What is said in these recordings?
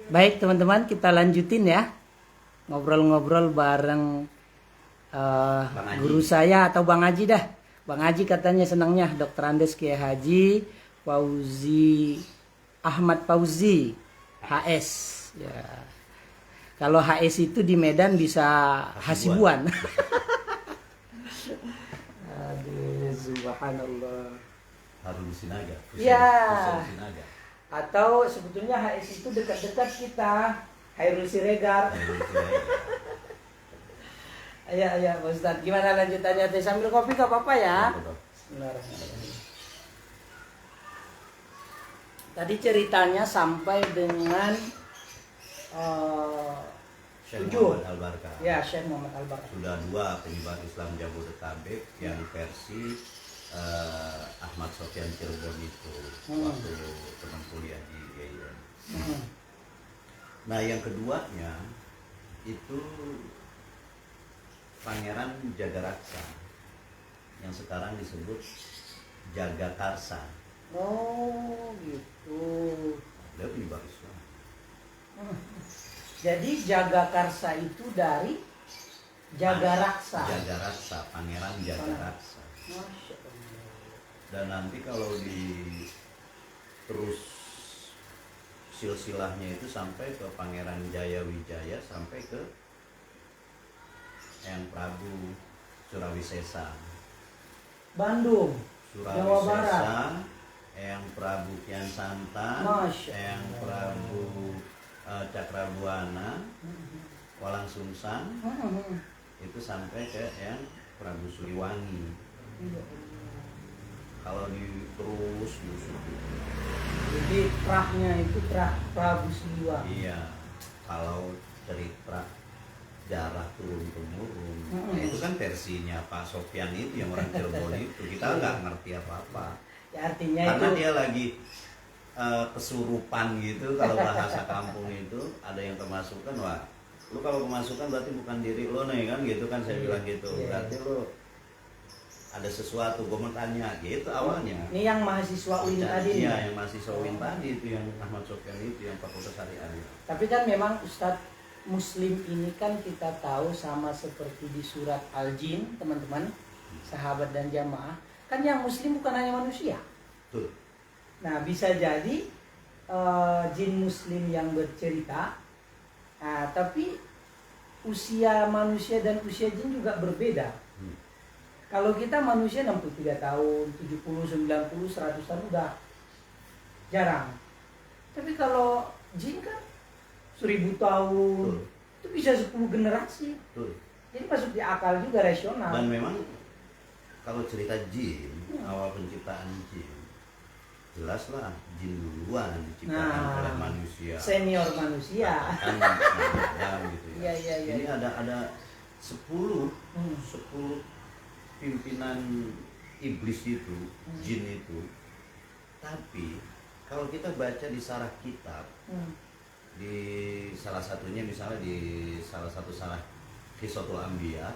Baik teman-teman, kita lanjutin ya ngobrol-ngobrol bareng guru saya atau Bang Haji dah. Bang Haji katanya senangnya Dr. Andes Kiai Haji Fauzi Ahmad Fauzi HS ya. Kalau HS itu di Medan bisa Hasibuan. Aduh, subhanallah. Harun Sinaga. Ya. Atau sebetulnya HS itu dekat-dekat kita. Hairul Siregar. Ya, Pak Ustadz. Gimana lanjutannya? Sambil kopi gak apa-apa ya? Bismillahirrahmanirrahim. Tadi ceritanya sampai dengan Syekh 7. Muhammad Al-Barkah. Ya, Syekh Muhammad Al-Barkah. Sudah 2 penyebar Islam Jabodetabek yang versi Ahmad Sofyan Cirebon itu waktu teman kuliah di IAIN. Nah, yang keduanya itu Pangeran Jagaraksa yang sekarang disebut Jagakarsa. Oh, gitu. Beliau penyebar Islam. Jadi Jagakarsa itu dari Jagaraksa. Jagaraksa, Pangeran Jagaraksa. Masya Allah. Dan nanti kalau terus silsilahnya itu sampai ke Pangeran Jayawijaya sampai ke Eyang Prabu Surawisesa. Bandung, Jawa Barat. Surawisesa, Eyang Prabu Kian Santang, Eyang Prabu Cakrabuana, Walang Sungsang, itu sampai ke Eyang Prabu Siliwangi. Kalau terus Jadi prahnya itu prah Prabu Siliwangi. iya, kalau cerita darah turun temurun, nah, itu kan versinya Pak Sofyan itu yang orang Cirebon itu, kita nggak ngerti apa-apa. Ya, artinya Karena itu dia lagi kesurupan gitu, kalau bahasa kampung itu ada yang kemasukan, wah, lu kalau kemasukan berarti bukan diri lo nih kan, gitu kan saya bilang gitu, berarti lo ada sesuatu, gue mau tanya gitu awalnya. Ini yang mahasiswa UIN tadi. Iya, yang mahasiswa UIN tadi itu yang Ahmad Sofyan itu yang Fakultas Syariah. Tapi kan memang Ustadz, Muslim ini kan kita tahu sama seperti di surat Al-Jin, teman-teman, sahabat dan jamaah, kan yang Muslim bukan hanya manusia. Betul. Nah, bisa jadi jin Muslim yang bercerita, tapi usia manusia dan usia jin juga berbeda. Kalau kita manusia 63 tahun, 70, 90, 100 tahun udah jarang. Tapi kalau jin kan 1000 tahun, itu bisa 10 generasi. Betul. Jadi masuk di akal juga, rasional. Dan memang kalau cerita jin, awal penciptaan jin, jelaslah jin duluan diciptakan oleh manusia. Senior manusia. Kan gitu ya. Iya. Ini ada 10 pimpinan iblis itu, jin itu. Tapi kalau kita baca di sarah kitab, di salah satunya misalnya di salah satu sarah Qisatul Anbiya,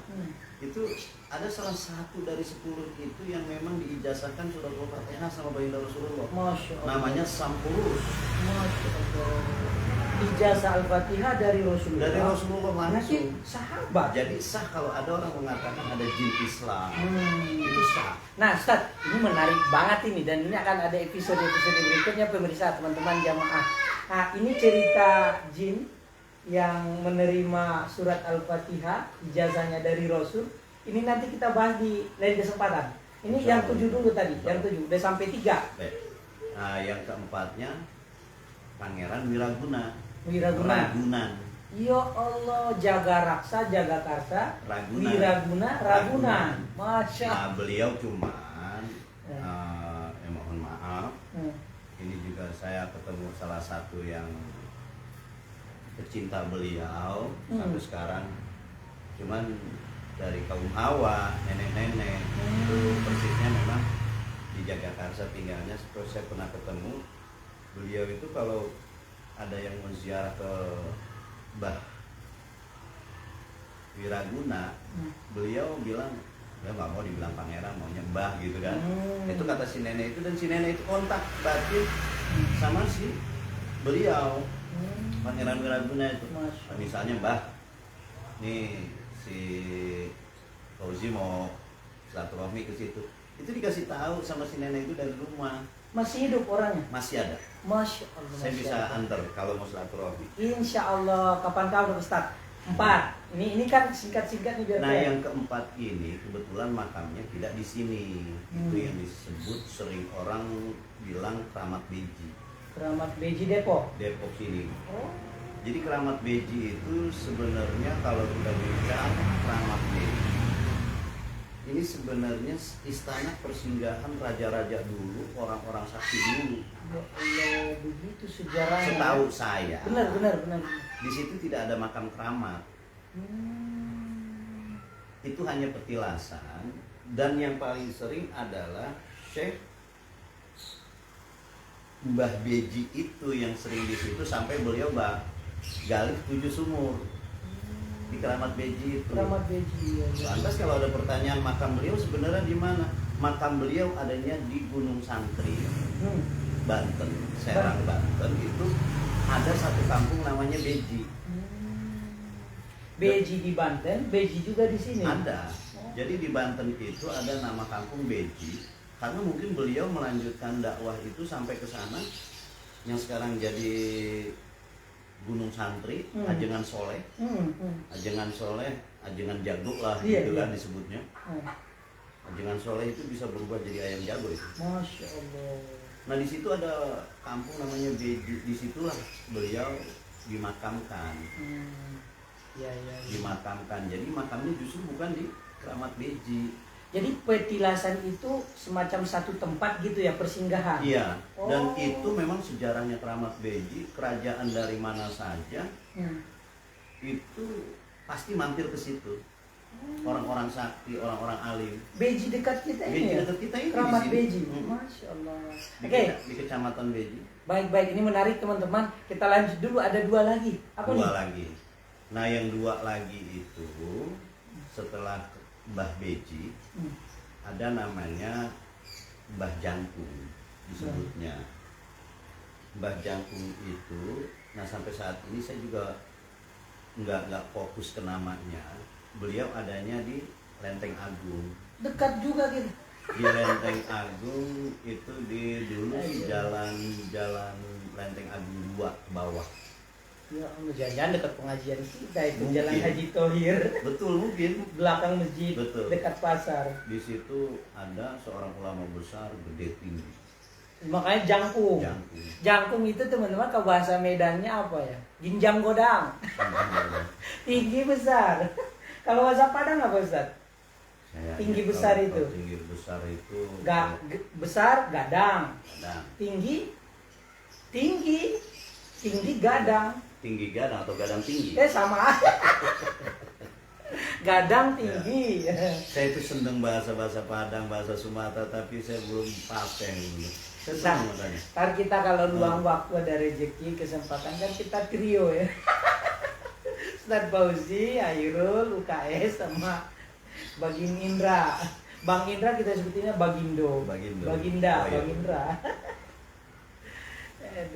itu ada salah satu dari 10 itu yang memang diijazahkan surah Al-Fatihah sama baginda Rasulullah. Masya Allah. Namanya Sampurus. Masya Allah. Ijazah Al-Fatihah dari Rasulullah. Dari Rasulullah langsung. Sahabat. Jadi sah kalau ada orang mengatakan ada jin Islam. Itu sah. Nah, Ustaz, ini menarik banget ini, dan ini akan ada episode-episode berikutnya pemirsa, teman-teman jamaah. Nah, ini cerita jin yang menerima surat Al-Fatihah, ijazahnya dari Rasul. Ini nanti kita bahas di lain kesempatan. Ini yang 7 dulu tadi, yang 7 udah sampai 3. Nah, yang keempatnya Pangeran Wiraguna. Ragunan. Ya Allah, Jagaraksa, Jagakarsa, Wiraguna, Ragunan. Masya Allah. Nah, beliau cuman mohon maaf, ini juga saya ketemu salah satu yang pecinta beliau sampai sekarang, cuman dari kaum Hawa, nenek-nenek itu persisnya memang di Jagakarsa tinggalnya. Seperti saya pernah ketemu beliau itu, kalau ada yang menziarah ke Mbah Wiraguna, beliau bilang ya nggak mau dibilang pangeran, maunya Mbah gitu kan. Itu kata si nenek itu, dan si nenek itu kontak batin sama si beliau. Pangeran Wiraguna itu. Masya. Misalnya Mbah, nih si Fauzi mau silaturahmi ke situ, itu dikasih tahu sama si nenek itu dari rumah. Masih hidup orangnya? Masih ada. Masya Allah. Saya Masya bisa Allah. antar kalau mau silaturahmi. Insya Allah. Kapan kau Ustaz? 4. Ini kan singkat-singkat nih biar Nah, keren. yang keempat ini kebetulan makamnya tidak di sini. Itu yang disebut sering orang bilang Keramat Beji. Keramat Beji Depok. Depok sini. Oh. Jadi Keramat Beji itu sebenarnya kalau kita bicara Keramat Beji, ini sebenarnya istana persinggahan raja-raja dulu, orang-orang sakti dulu. Ya Allah, begitu sejarahnya. Setahu saya, Benar. di situ tidak ada makam keramat. Itu hanya petilasan, dan yang paling sering adalah Syekh Mbah Beji itu yang sering di situ sampai beliau gali 7 sumur di Keramat Beji itu. Keramat Beji. Ya. Lantas kalau ada pertanyaan makam beliau sebenarnya di mana? Makam beliau adanya di Gunung Santri, Banten, Serang, Banten. Itu ada satu kampung namanya Beji. Beji di Banten, Beji juga di sini. Ada. Jadi di Banten itu ada nama kampung Beji karena mungkin beliau melanjutkan dakwah itu sampai ke sana yang sekarang jadi Gunung Santri, Ajengan Soleh. Ajengan Soleh, Ajengan Jago lah gitu kan disebutnya. Ajengan Soleh itu bisa berubah jadi ayam jago itu. Masya Allah. Nah di situ ada kampung namanya Beji, disitulah beliau dimakamkan. Ya. Dimakamkan. Jadi makamnya justru bukan di Keramat Beji. Jadi petilasan itu semacam satu tempat gitu ya, persinggahan. Iya. Dan Oh. itu memang sejarahnya Keramat Beji, kerajaan dari mana saja itu pasti mampir ke situ. Orang-orang sakti, orang-orang alim. Beji dekat kita Beji ini ya? dekat kita ini di Keramat sini. Beji. Hmm. Masya Allah. Di, Oke. di Kecamatan Beji. Baik, ini menarik teman-teman. Kita lanjut dulu, ada 2 lagi. Apa Dua nih? lagi. Nah yang 2 lagi itu setelah Mbah Beji ada namanya Mbah Jangkung disebutnya. Mbah Jangkung itu, nah sampai saat ini saya juga nggak fokus ke namanya. Beliau adanya di Lenteng Agung. Dekat juga gitu. Di Lenteng Agung itu di dulu jalan Lenteng Agung 2 ke bawah. Ya, jangan dekat pengajian kita itu. Mungkin. Jalan Haji Thohir. Betul mungkin. Belakang masjid. Betul. Dekat pasar. Di situ ada seorang ulama besar gede tinggi. Makanya jangkung. Jangkung. Jangkung itu teman-teman kalau bahasa Medannya apa ya? Ginjang godang. Tinggi besar. Kalau bahasa Padang apa Ustaz? Tinggi besar itu. Tinggi besar itu. Besar gadang. Gadang. Tinggi gadang. Tinggi gadang atau gadang tinggi. Sama. Gadang tinggi. Saya itu seneng bahasa-bahasa Padang, bahasa Sumatera, tapi saya belum paten. Saya senang makanya. Ntar kita kalau luang waktu ada rezeki, kesempatan kan kita trio ya. Ustaz Fauzi, Airul, UKS sama Bagin Indra. Bang Indra kita sebutinnya Bagindo. Bagindo. Baginda, Oh, iya. Bang Indra.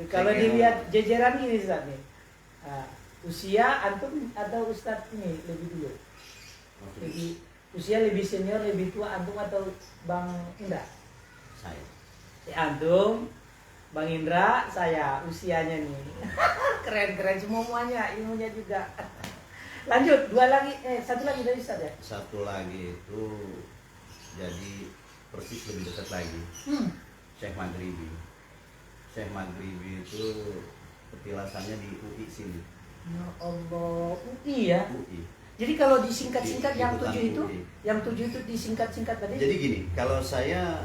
Kalau dilihat jajaran ini Ustaz nih. Usia antum atau Ustaz ini lebih dulu? Lebih usia lebih senior, lebih tua antum atau Bang Indra? Saya. Antum, Bang Indra, saya usianya nih. Keren semuanya, ilmunya juga. Lanjut, 2 lagi, satu lagi dari Ustaz ya? Satu lagi itu jadi persis lebih dekat lagi. Syekh Maghribi. Syekh Maghribi itu petilasannya di UI sini. Ya Allah, UI ya? UI. Jadi kalau disingkat-singkat Di yang bukan 7 itu, UI. yang 7 itu disingkat-singkat tadi? Jadi gini, kalau saya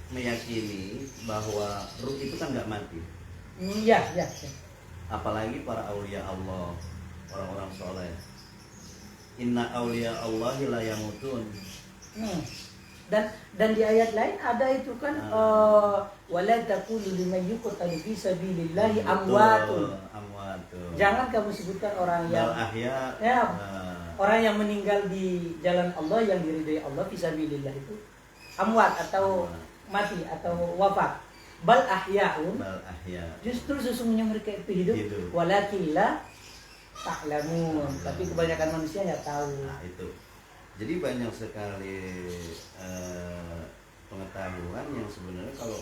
meyakini bahwa ruh itu kan nggak mati. Iya. Apalagi para aulia Allah, orang-orang soleh. Inna aulia Allahi la yamutun. Dan di ayat lain ada itu kan wala taqulu liman yuqtalu fi sabilillahi amwatun. Amwatun. Jangan kamu sebutkan orang yang Bal ahya. ya, orang yang meninggal di jalan Allah yang diridhai Allah fi sabilillah itu amwat atau mati atau wafat. Bal ahyaun. Bal ahya. Justru sesungguhnya mereka itu hidup. Hidup. Walakin la ta'lamun. Tapi kebanyakan manusia nggak tahu. Nah itu. Jadi banyak sekali pengetahuan yang sebenarnya kalau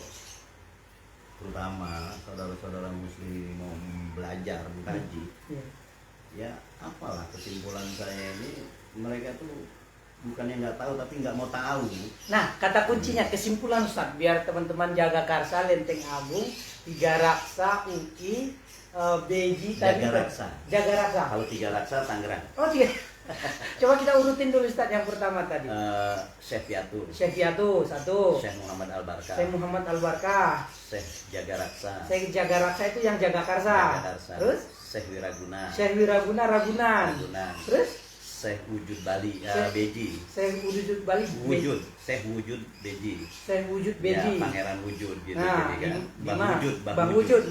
terutama saudara-saudara muslim ini mau belajar mengkaji, ya apalah kesimpulan saya ini, mereka tuh bukannya nggak tahu tapi nggak mau tahu. Nah, kata kuncinya kesimpulan Ustaz, biar teman-teman Jagakarsa, Lenteng Agung, Tiga Raksa, UI, Beji tadi. Jagaraksa. Kalau Tiga Raksa Tangerang. Oh tiga. Coba kita urutin dulu Ustaz yang pertama tadi. Syekh Piatu. Syekh Piatu satu. Syekh Muhammad Al-Barkah. Syekh Muhammad Al-Barkah. Syekh Jagaraksa. Syekh Jagaraksa itu yang Jagakarsa. Terus Syekh Wiraguna. Syekh Wiraguna Ragunan. Terus Syekh Wujud Bali Beji. Syekh Wujud Bali Wujud. Syekh Wujud Beji. Syekh Wujud Beji. Ya, Pangeran Wujud gitu. Nah, jadi kan. Bang Wujud.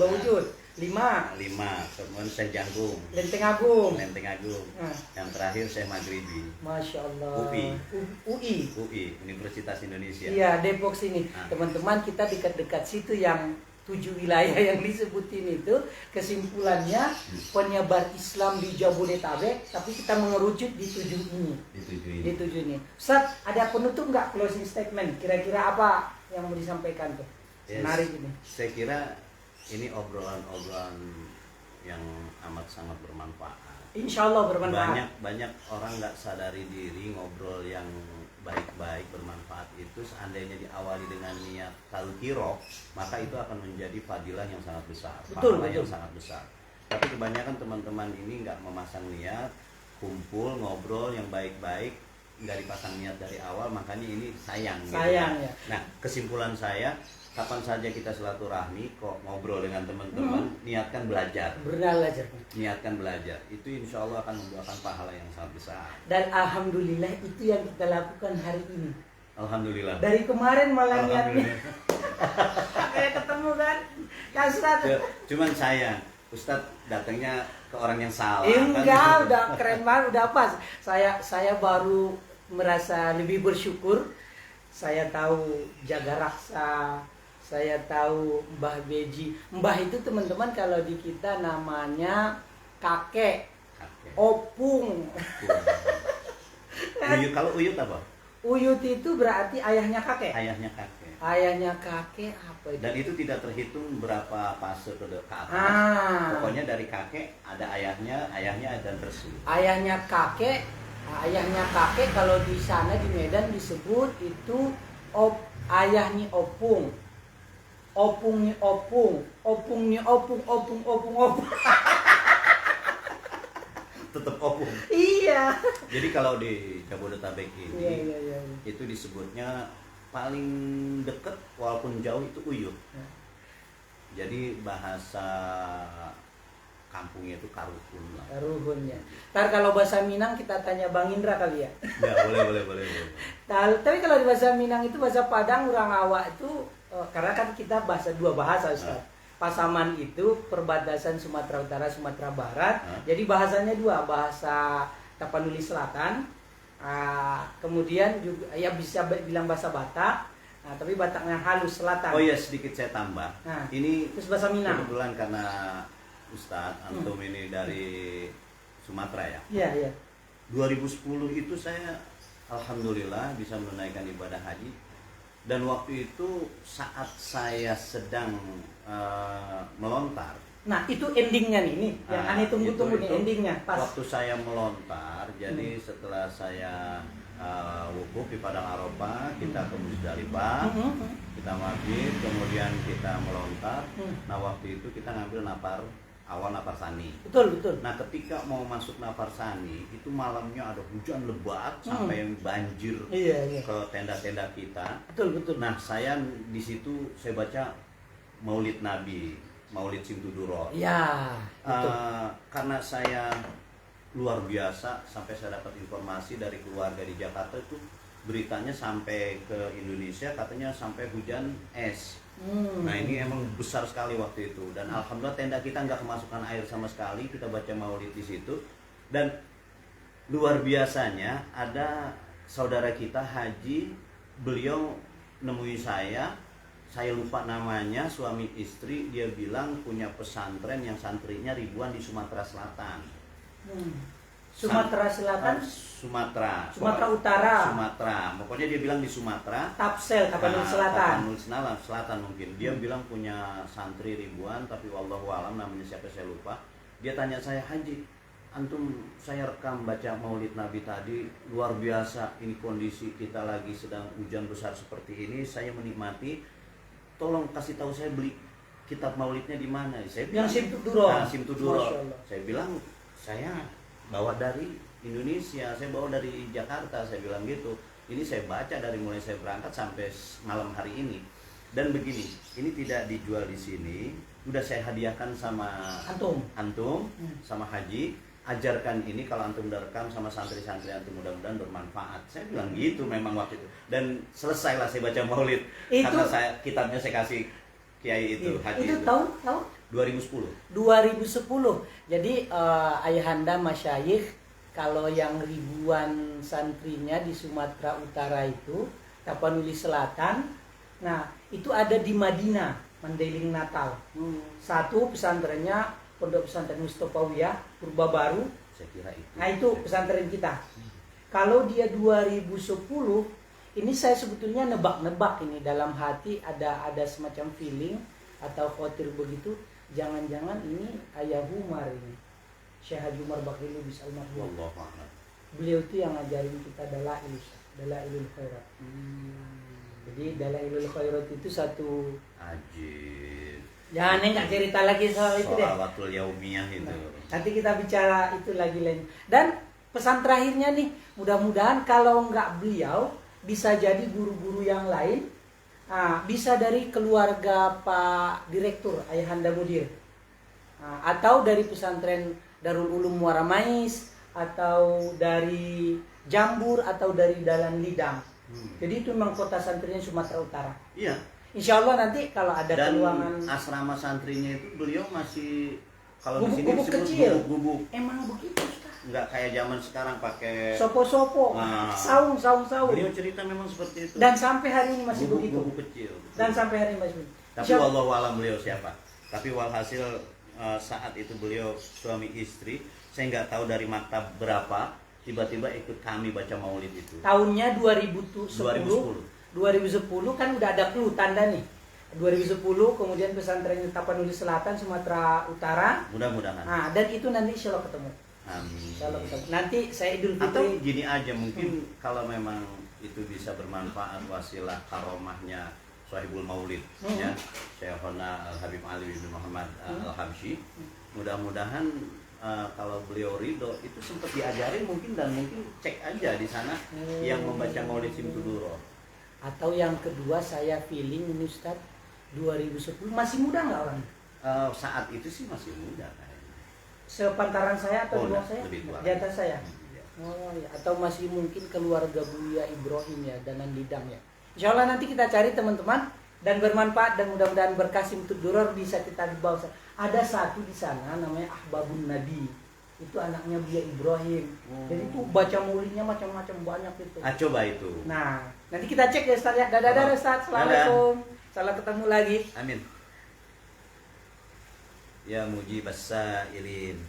Lima. Kemudian Syekh Jangkung. Lenteng Agung. Nah. Yang terakhir Syekh Maghribi. Masya Allah. UI. Universitas Indonesia. Iya, Depok sini. Nah. Teman-teman, kita dekat-dekat situ yang 7 wilayah yang disebutin itu, kesimpulannya penyebar Islam di Jabodetabek, tapi kita mengerucut di 7 ini. Di 7 ini. Ustaz, ada penutup nggak, closing statement? Kira-kira apa yang mau disampaikan tuh? Menarik ini. Saya kira ini obrolan-obrolan yang amat sangat bermanfaat. Insya Allah bermanfaat. Banyak orang nggak sadari diri ngobrol yang baik-baik bermanfaat itu seandainya diawali dengan niat tazkirah, maka itu akan menjadi fadilah yang sangat besar, pahala yang sangat besar. Tapi kebanyakan teman-teman ini nggak memasang niat, kumpul ngobrol yang baik-baik, nggak dipasang niat dari awal, makanya ini sayang. Sayang gitu. ya. Nah, kesimpulan saya, kapan saja kita silaturahmi kok ngobrol dengan teman-teman, niatkan belajar. Niatkan belajar. Itu insya Allah akan membuahkan pahala yang sangat besar. Dan alhamdulillah itu yang kita lakukan hari ini. Alhamdulillah. Dari kemarin malah niatnya. Kayak ketemu kan, Kak Ustadz. Cuman sayang, Ustadz datangnya ke orang yang salah. Enggak, kan? udah keren banget, udah pas. Saya baru merasa lebih bersyukur. Saya tahu Jagaraksa, saya tahu Mbah Beji. Mbah itu teman-teman kalau di kita namanya kakek. Opung. Kalau Uyut apa? Uyut itu berarti ayahnya kakek. Ayahnya kakek apa itu? Dan itu tidak terhitung berapa fase ke atas. Pokoknya dari kakek ada ayahnya dan terus. Ayahnya kakek kalau di sana di Medan disebut itu ayahnya opung. Opungnya opung. Tetap opung. Iya. Jadi kalau di Jabodetabek ini iya. itu disebutnya paling dekat walaupun jauh itu Uyut. Jadi bahasa kampungnya itu Karuhun lah. Karuhun ya. Ntar kalau bahasa Minang kita tanya Bang Indra kali ya. Ya boleh. Tapi kalau di bahasa Minang itu bahasa Padang orang Awak itu karena kan kita dua bahasa Ustaz. Pasaman itu perbatasan Sumatera Utara, Sumatera Barat. Jadi bahasanya dua, bahasa Tapanuli Selatan. Kemudian juga ya bisa bilang bahasa Batak. Tapi Bataknya halus selatan. Oh iya, sedikit saya tambah. Ini terus bahasa Minang. Kebetulan karena Ustadz Antum ini dari Sumatera ya. Iya. 2010 itu saya alhamdulillah bisa menunaikan ibadah haji. Dan waktu itu saat saya sedang melontar. Nah itu endingnya nih, yang aneh tunggu-tunggu nih endingnya. Pas. Waktu saya melontar, jadi setelah saya wukuf di Padang Arafah, kita ke Musdalifah, kita maghrib, kemudian kita melontar. Nah waktu itu kita ngambil awal nafar sani. Betul. Nah ketika mau masuk nafar sani, itu malamnya ada hujan lebat sampai banjir ke tenda-tenda kita. Betul. Nah saya di situ saya baca Maulid Nabi, Maulid Simtuduro. Iya. Karena saya luar biasa, sampai saya dapat informasi dari keluarga di Jakarta itu beritanya sampai ke Indonesia, katanya sampai hujan es. Nah ini emang besar sekali waktu itu, dan alhamdulillah tenda kita nggak kemasukan air sama sekali. Kita baca maulid di situ, dan luar biasanya ada saudara kita haji, beliau nemui saya saya lupa namanya, suami istri, dia bilang punya pesantren yang santrinya ribuan di Sumatera Selatan. Sumatera Selatan, Sumatera Utara, Sumatera, pokoknya dia bilang di Sumatera. Tapsel, Tapanuli Selatan. Tapanuli Selatan mungkin. Dia bilang punya santri ribuan, tapi wallahu alam namanya siapa saya lupa. Dia tanya saya, Haji, antum saya rekam baca Maulid Nabi tadi, luar biasa. Ini kondisi kita lagi sedang hujan besar seperti ini, saya menikmati. Tolong kasih tahu saya beli kitab Maulidnya di mana. Saya bilang, yang Simtuduro. Nah, Simtuduro. Saya bilang, saya bawa dari Indonesia, saya bawa dari Jakarta, saya bilang gitu. Ini saya baca dari mulai saya berangkat sampai malam hari ini. Dan begini, ini tidak dijual di sini, udah saya hadiahkan sama antum sama Haji. Ajarkan ini kalau antum udah rekam sama santri-santri antum, mudah-mudahan bermanfaat. Saya bilang gitu memang waktu itu. Dan selesailah saya baca Maulid. Itu, karena kitabnya saya kasih Kiai itu, Haji itu tahun 2010. Jadi ayahanda masyayikh, kalau yang ribuan santrinya di Sumatera Utara itu, Tapanuli Selatan, nah itu ada di Madinah, Mandailing Natal. Satu pesantrennya Pondok Pesantren Mustofawiyah Purba Baru. Saya kira itu. Nah itu pesantren kita. Kalau dia 2010, ini saya sebetulnya nebak-nebak ini dalam hati, ada semacam feeling atau khawatir begitu. Jangan-jangan ini Ayah Umar ini, Syekh Haji Umar Bakri Lubis almarhum. Beliau itu yang ngajarin kita Dalailul Khairat. Jadi Dalailul Khairat itu satu. Ajib. Ya, Neng nggak cerita lagi soal itu deh. Sholawatul yaumiyah itu. Nanti kita bicara itu lagi lain. Dan pesan terakhirnya nih, mudah-mudahan kalau nggak beliau, bisa jadi guru-guru yang lain. Nah, bisa dari keluarga Pak Direktur Ayahanda Mudir, atau dari pesantren Darul Ulum Muara Mais, atau dari Jambur, atau dari Dalan Lidang. Jadi itu memang kota santrinya Sumatera Utara. Iya. Insya Allah nanti kalau ada peluangan. Asrama santrinya itu beliau masih kalau di sini Gubuk kecil. Gubuk. Emang begitu, Ustaz. Nggak kayak zaman sekarang pakai Sopo-sopo, saung. Beliau cerita memang seperti itu. Dan sampai hari ini masih begitu. Gubuk kecil. Dan sampai hari ini masih begitu. Tapi wallahu alam beliau siapa. Tapi walhasil saat itu beliau suami istri, saya nggak tahu dari maktab berapa, tiba-tiba ikut kami baca Maulid itu. Tahunnya 2010 kan udah ada clue tanda nih. 2010 kemudian pesantren Tapanuli Selatan Sumatera Utara. Mudah-mudahan. Nah, dan itu nanti insya Allah ketemu. Amin. Insya Allah ketemu. Nanti saya Idul Fitri. Atau gini aja mungkin kalau memang itu bisa bermanfaat wasilah karomahnya Sohibul Maulid ya, Syekhona Al-Habib Ali bin Muhammad Al-Habsyi. Mudah-mudahan kalau beliau ridho itu sempat diajarin mungkin, dan mungkin cek aja di sana yang membaca Maulid Simtuduro. Atau yang kedua saya feeling ini Ustaz, 2010 masih muda nggak orang? Saat itu sih masih muda kayaknya. Sepantaran saya atau di bawah saya? Lebih tua. Di atas saya. Oh ya, atau masih mungkin keluarga Buya Ibrahim ya, Danan Lidang ya. Insya Allah nanti kita cari teman-teman, dan bermanfaat, dan mudah-mudahan berkah Simtuduro bisa kita dibawa. Ada satu di sana namanya Ahbabun Nabi. Itu anaknya Buya Ibrahim. Jadi itu baca maulidnya macam-macam banyak itu. Coba itu. Nah, nanti kita cek ya Ustaz ya. Dadah Ustaz. Assalamualaikum. Salam ketemu lagi. Amin. Ya mujibas sailin.